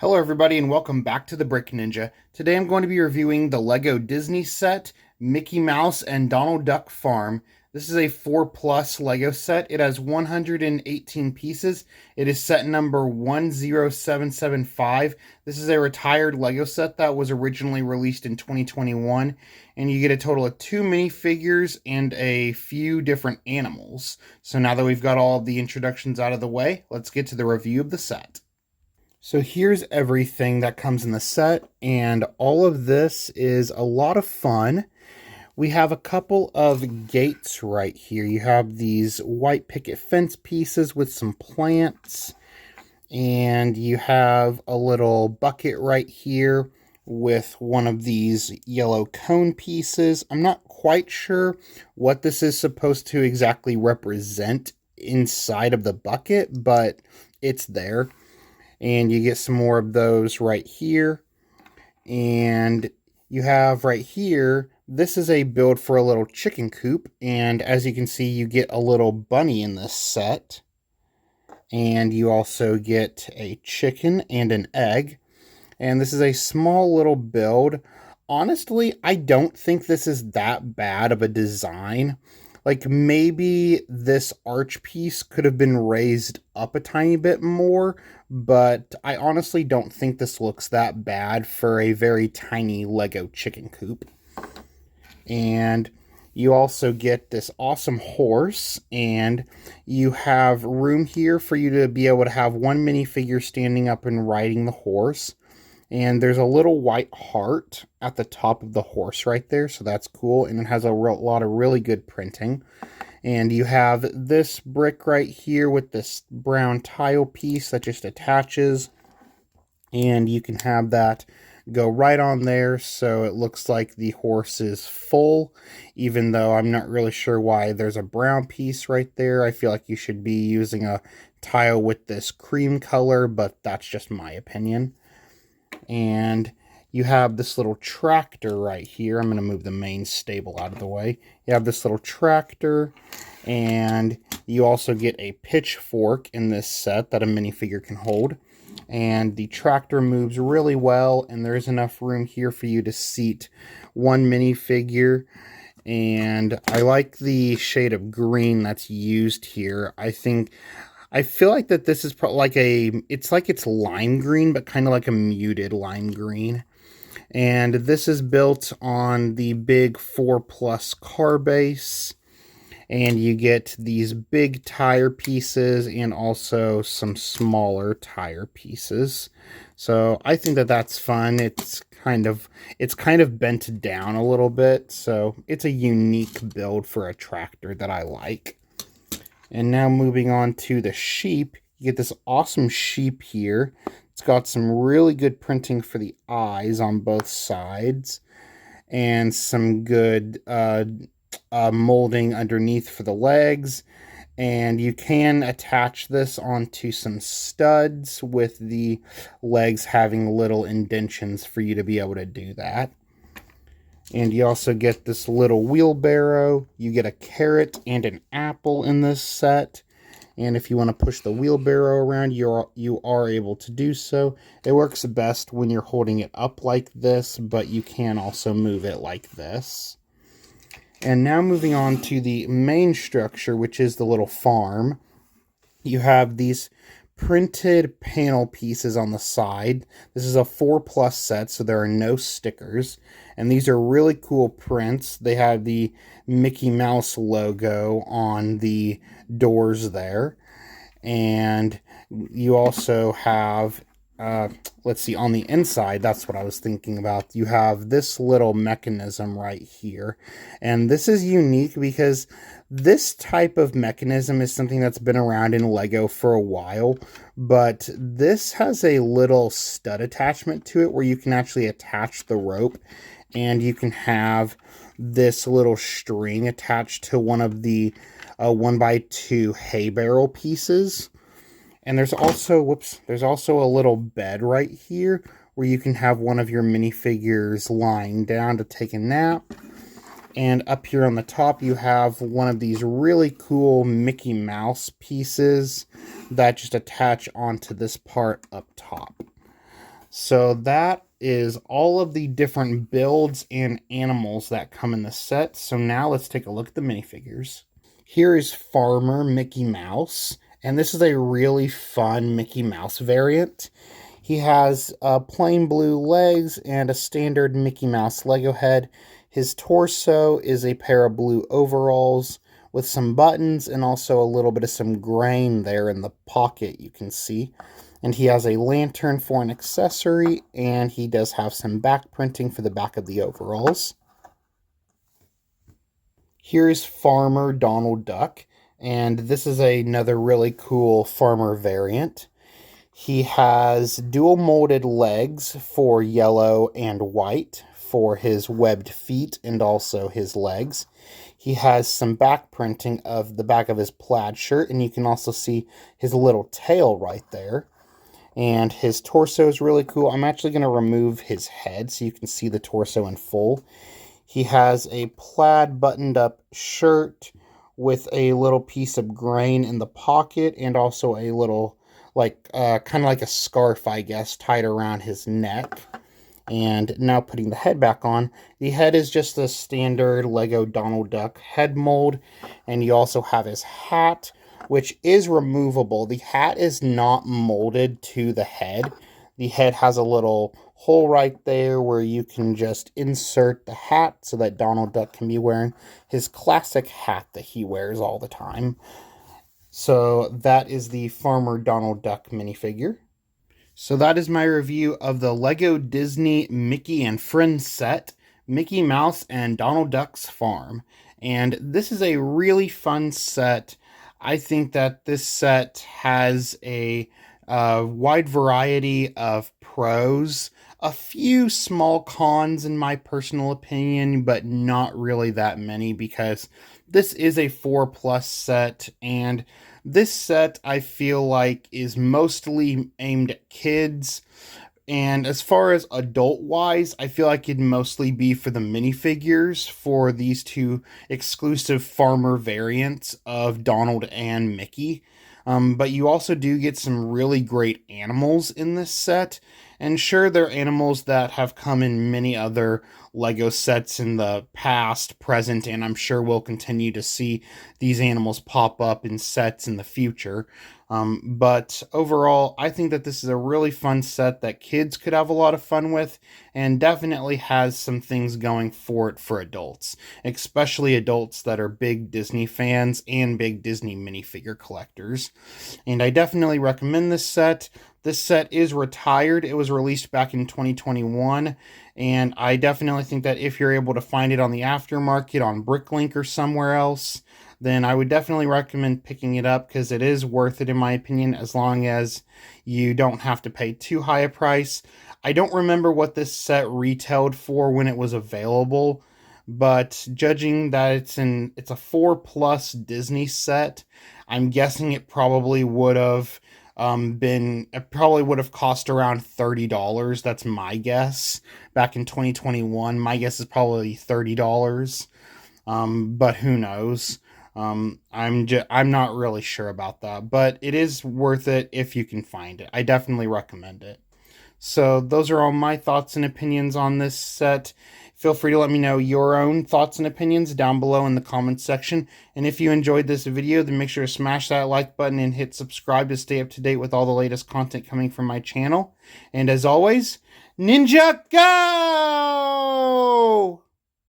Hello everybody and welcome back to the Brick Ninja. Today I'm going to be reviewing the Lego Disney set, Mickey Mouse and Donald Duck Farm. This is a 4 plus Lego set. It has 118 pieces. It is set number 10775. This is a retired Lego set that was originally released in 2021, and you get a total of 2 minifigures and a few different animals. So now that we've got all of the introductions out of the way, let's get to the review of the set. So here's everything that comes in the set, and all of this is a lot of fun. We have a couple of gates right here. You have these white picket fence pieces with some plants, and you have a little bucket right here with one of these yellow cone pieces. I'm not quite sure what this is supposed to exactly represent inside of the bucket, but it's there. And you get some more of those right here. And you have right here, this is a build for a little chicken coop. And as you can see, you get a little bunny in this set. And you also get a chicken and an egg. And this is a small little build. Honestly, I don't think this is that bad of a design. Like, maybe this arch piece could have been raised up a tiny bit more, but I honestly don't think this looks that bad for a very tiny Lego chicken coop. And you also get this awesome horse, and you have room here for you to be able to have one minifigure standing up and riding the horse. And there's a little white heart at the top of the horse right there, so that's cool. And it has a lot of really good printing. And you have this brick right here with this brown tile piece that just attaches. And you can have that go right on there, so it looks like the horse is full, even though I'm not really sure why there's a brown piece right there. I feel like you should be using a tile with this cream color, but that's just my opinion. And you have this little tractor right here. I'm going to move the main stable out of the way. You have this little tractor, and you also get a pitchfork in this set that a minifigure can hold. And the tractor moves really well, and there's enough room here for you to seat one minifigure. And I like the shade of green that's used here. I feel like that this is it's lime green, but kind of like a muted lime green. And this is built on the big 4 plus car base. And you get these big tire pieces and also some smaller tire pieces. So I think that that's fun. It's kind of bent down a little bit. So it's a unique build for a tractor that I like. And now moving on to the sheep, you get this awesome sheep here. It's got some really good printing for the eyes on both sides, and some good molding underneath for the legs. And you can attach this onto some studs with the legs having little indentions for you to be able to do that. And you also get this little wheelbarrow. You get a carrot and an apple in this set. And if you want to push the wheelbarrow around, you are able to do so. It works best when you're holding it up like this, but you can also move it like this. And now moving on to the main structure, which is the little farm. You have these printed panel pieces on the side. This is a 4 plus set, so there are no stickers. And these are really cool prints. They have the Mickey Mouse logo on the doors there. And you also have, let's see, on the inside, that's what I was thinking about. You have this little mechanism right here. And this is unique because this type of mechanism is something that's been around in Lego for a while, but this has a little stud attachment to it where you can actually attach the rope, and you can have this little string attached to one of the 1x2 hay barrel pieces. And there's also a little bed right here where you can have one of your minifigures lying down to take a nap. And up here on the top, you have one of these really cool Mickey Mouse pieces that just attach onto this part up top. So that is all of the different builds and animals that come in the set. So now let's take a look at the minifigures. Here is Farmer Mickey Mouse, and this is a really fun Mickey Mouse variant. He has plain blue legs and a standard Mickey Mouse Lego head. His torso is a pair of blue overalls with some buttons and also a little bit of some grain there in the pocket you can see. And he has a lantern for an accessory, and he does have some back printing for the back of the overalls. Here's Farmer Donald Duck, and this is another really cool farmer variant. He has dual molded legs for yellow and white for his webbed feet and also his legs. He has some back printing of the back of his plaid shirt, and you can also see his little tail right there. And his torso is really cool. I'm actually going to remove his head so you can see the torso in full. He has a plaid buttoned up shirt with a little piece of grain in the pocket and also a little, like, kind of like a scarf, I guess, tied around his neck. And now putting the head back on. The head is just a standard Lego Donald Duck head mold. And you also have his hat, which is removable. The hat is not molded to the head. The head has a little hole right there where you can just insert the hat so that Donald Duck can be wearing his classic hat that he wears all the time. So that is the Farmer Donald Duck minifigure. So that is my review of the Lego Disney Mickey and Friends set, Mickey Mouse and Donald Duck's Farm. And this is a really fun set. I think that this set has a wide variety of pros, a few small cons in my personal opinion, but not really that many because this is a 4+ set, and this set I feel like is mostly aimed at kids. And as far as adult-wise, I feel like it'd mostly be for the minifigures for these two exclusive farmer variants of Donald and Mickey. But you also do get some really great animals in this set. And sure, they're animals that have come in many other Lego sets in the past, present, and I'm sure we'll continue to see these animals pop up in sets in the future. But overall, I think that this is a really fun set that kids could have a lot of fun with, and definitely has some things going for it for adults, especially adults that are big Disney fans and big Disney minifigure collectors. And I definitely recommend this set. This set is retired. It was released back in 2021, and I definitely think that if you're able to find it on the aftermarket on Bricklink or somewhere else, then I would definitely recommend picking it up because it is worth it in my opinion, as long as you don't have to pay too high a price. I don't remember what this set retailed for when it was available, but judging that it's a 4+ Disney set, I'm guessing it probably would have cost around $30. That's my guess. Back in 2021, my guess is probably $30. But who knows? I'm not really sure about that, but it is worth it if you can find it. I definitely recommend it. So those are all my thoughts and opinions on this set. Feel free to let me know your own thoughts and opinions down below in the comments section. And if you enjoyed this video, then make sure to smash that like button and hit subscribe to stay up to date with all the latest content coming from my channel. And as always, Ninja Go!